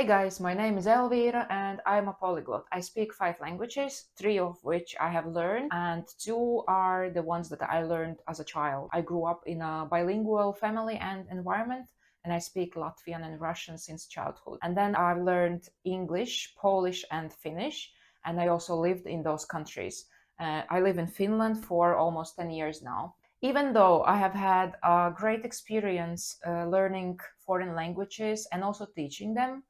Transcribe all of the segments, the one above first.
Hey guys, my name is Elvira and I'm a polyglot. I speak 5 languages, 3 of which I have learned, and 2 are the ones that I learned as a child. I grew up in a bilingual family and environment, and I speak Latvian and Russian since childhood. And then I've learned English, Polish, and Finnish, and I also lived in those countries. I live in Finland for almost 10 years now. Even though I have had a great experience learning foreign languages and also teaching them,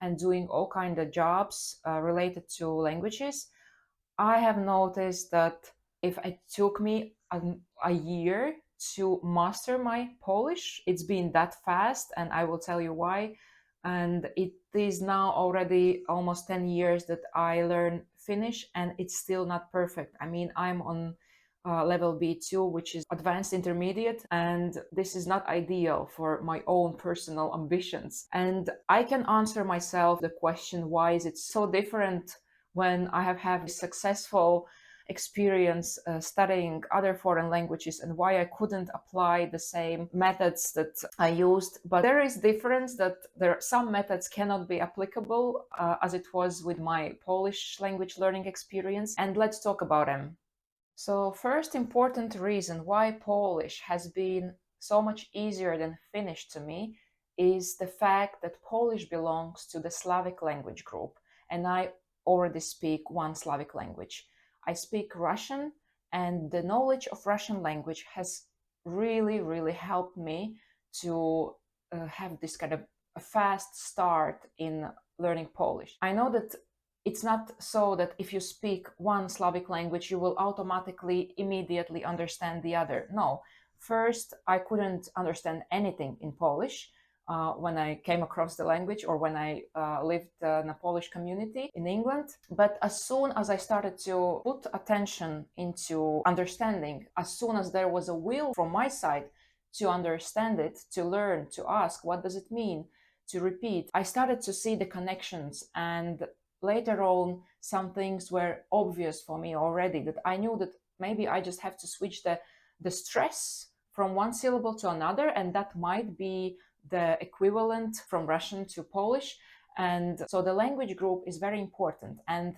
and doing all kind of jobs related to languages, I have noticed that if it took me a year to master my Polish, it's been that fast, and I will tell you why. And it is now already almost 10 years that I learn Finnish, and it's still not perfect. I mean, I'm on level B2, which is advanced intermediate, and this is not ideal for my own personal ambitions. And I can answer myself the question, why is it so different when I have had successful experience studying other foreign languages, and why I couldn't apply the same methods that I used. But there is difference that some methods cannot be applicable as it was with my Polish language learning experience, and let's talk about them. So first important reason why Polish has been so much easier than Finnish to me is the fact that Polish belongs to the Slavic language group, and I already speak one Slavic language. I speak Russian, and the knowledge of Russian language has really helped me to have this kind of a fast start in learning Polish. I know that it's not so that if you speak one Slavic language, you will automatically immediately understand the other. No. First, I couldn't understand anything in Polish when I came across the language, or when I lived in a Polish community in England. But as soon as I started to put attention into understanding, as soon as there was a will from my side to understand it, to learn, to ask, what does it mean, to repeat, I started to see the connections. And later on, some things were obvious for me already, that I knew that maybe I just have to switch the stress from one syllable to another, and that might be the equivalent from Russian to Polish. And so the language group is very important. And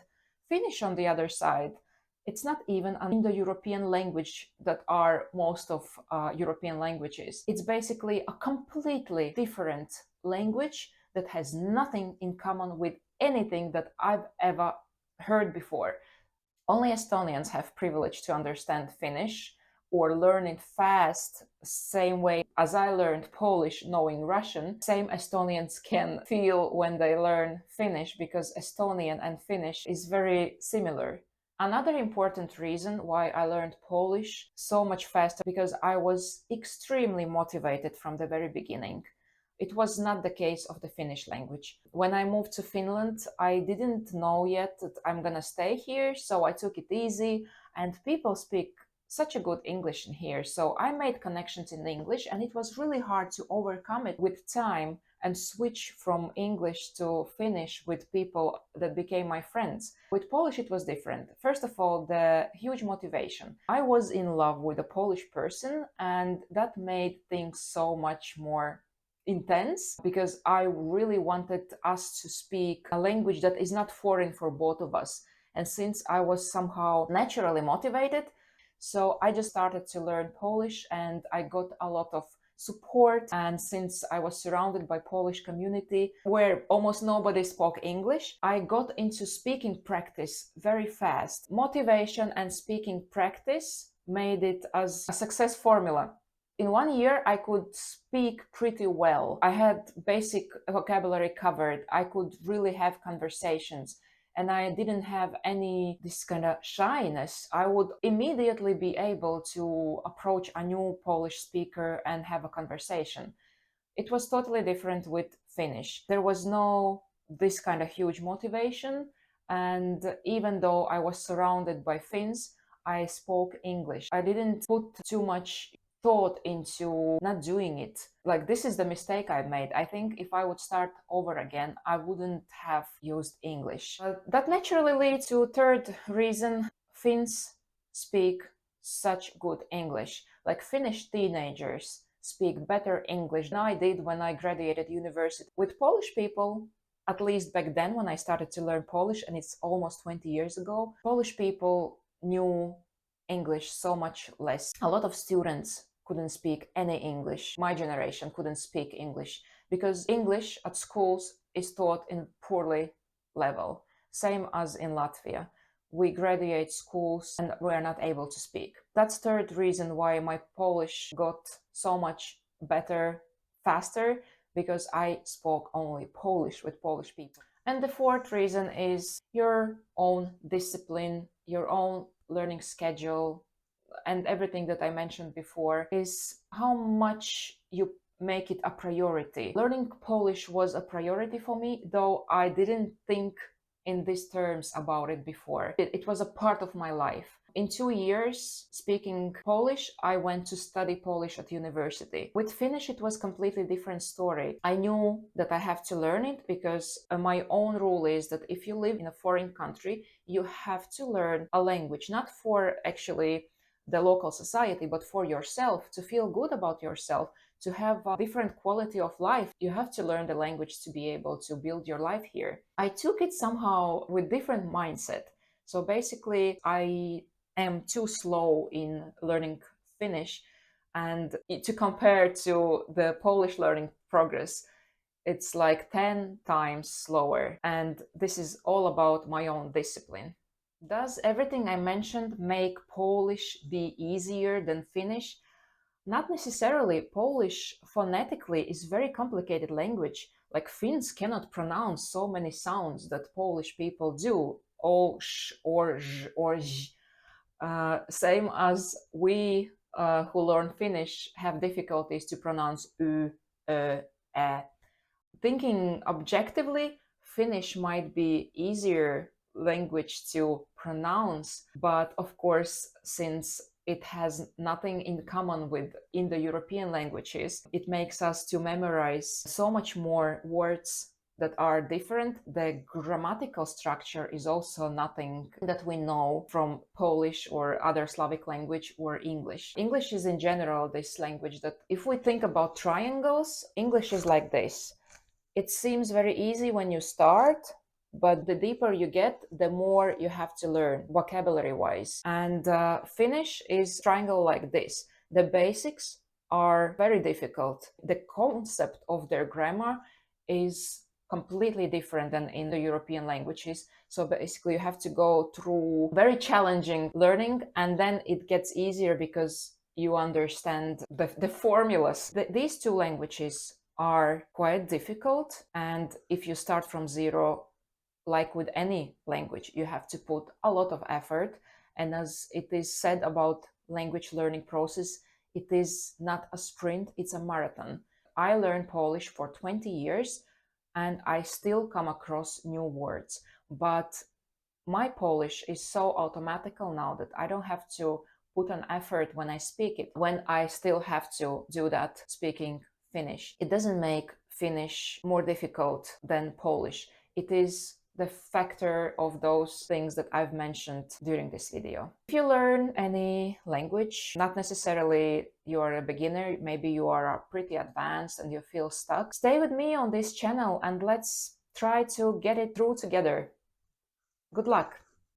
Finnish, on the other side, it's not even an Indo-European language that are most of European languages. It's basically a completely different language that has nothing in common with anything that I've ever heard before. Only Estonians have privilege to understand Finnish or learn it fast, same way as I learned Polish knowing Russian. Same Estonians can feel when they learn Finnish, because Estonian and Finnish is very similar. Another important reason why I learned Polish so much faster, because I was extremely motivated from the very beginning. It was not the case of the Finnish language. When I moved to Finland, I didn't know yet that I'm gonna stay here, so I took it easy, and people speak such a good English in here, so I made connections in English, and it was really hard to overcome it with time and switch from English to Finnish with people that became my friends. With Polish, it was different. First of all, the huge motivation. I was in love with a Polish person, and that made things so much more intense, because I really wanted us to speak a language that is not foreign for both of us. And since I was somehow naturally motivated, so I just started to learn Polish, and I got a lot of support. And since I was surrounded by Polish community where almost nobody spoke English, I got into speaking practice very fast. Motivation and speaking practice made it as a success formula. In 1 year, I could speak pretty well. I had basic vocabulary covered. I could really have conversations, and I didn't have any this kind of shyness. I would immediately be able to approach a new Polish speaker and have a conversation. It was totally different with Finnish. There was no this kind of huge motivation, and even though I was surrounded by Finns, I spoke English. I didn't put too much thought into not doing it. Like, this is the mistake I made. I think if I would start over again, I wouldn't have used English. That naturally leads to third reason. Finns speak such good English. Like, Finnish teenagers speak better English than I did when I graduated university. With Polish people, At least back then when I started to learn Polish, and it's almost 20 years ago, Polish people knew English so much less. A lot of students couldn't speak any English. My generation couldn't speak English because English at schools is taught in poorly level, same as in Latvia. We graduate schools and we are not able to speak. That's third reason why my Polish got so much better faster, because I spoke only Polish with Polish people. And the fourth reason is your own discipline, your own learning schedule, and everything that I mentioned before is how much you make it a priority. Learning Polish was a priority for me, though I didn't think in these terms about it before. It was a part of my life. In 2 years speaking Polish, I went to study Polish at university. With Finnish, it was completely different story. I knew that I have to learn it because my own rule is that if you live in a foreign country, you have to learn a language, not for actually the local society, but for yourself, to feel good about yourself, to have a different quality of life. You have to learn the language to be able to build your life here. I took it somehow with different mindset. So basically, I am too slow in learning Finnish, and to compare to the Polish learning progress, it's like 10 times slower. And this is all about my own discipline. Does everything I mentioned make Polish be easier than Finnish? Not necessarily. Polish phonetically is very complicated language. Like Finns cannot pronounce so many sounds that Polish people do. O, sh, or zh, or zh. Same as we who learn Finnish have difficulties to pronounce u, e. Thinking objectively, Finnish might be easier language to pronounce, but of course, since it has nothing in common with Indo-European languages, it makes us to memorize so much more words that are different. The grammatical structure is also nothing that we know from Polish or other Slavic language or English. English is in general this language that if we think about triangles, English is like this. It seems very easy when you start, but the deeper you get, the more you have to learn vocabulary-wise. And Finnish is triangle like this. The basics are very difficult. The concept of their grammar is completely different than in the European languages. So basically you have to go through very challenging learning, and then it gets easier because you understand the formulas. These two languages are quite difficult, and if you start from zero, like with any language, you have to put a lot of effort. And as it is said about language learning process, it is not a sprint, it's a marathon. I learned Polish for 20 years and I still come across new words, but my Polish is so automatical now that I don't have to put an effort when I speak it, when I still have to do that speaking Finnish. It doesn't make Finnish more difficult than Polish. It is the factor of those things that I've mentioned during this video. If you learn any language, not necessarily you are a beginner, maybe you are pretty advanced and you feel stuck, stay with me on this channel and let's try to get it through together. Good luck!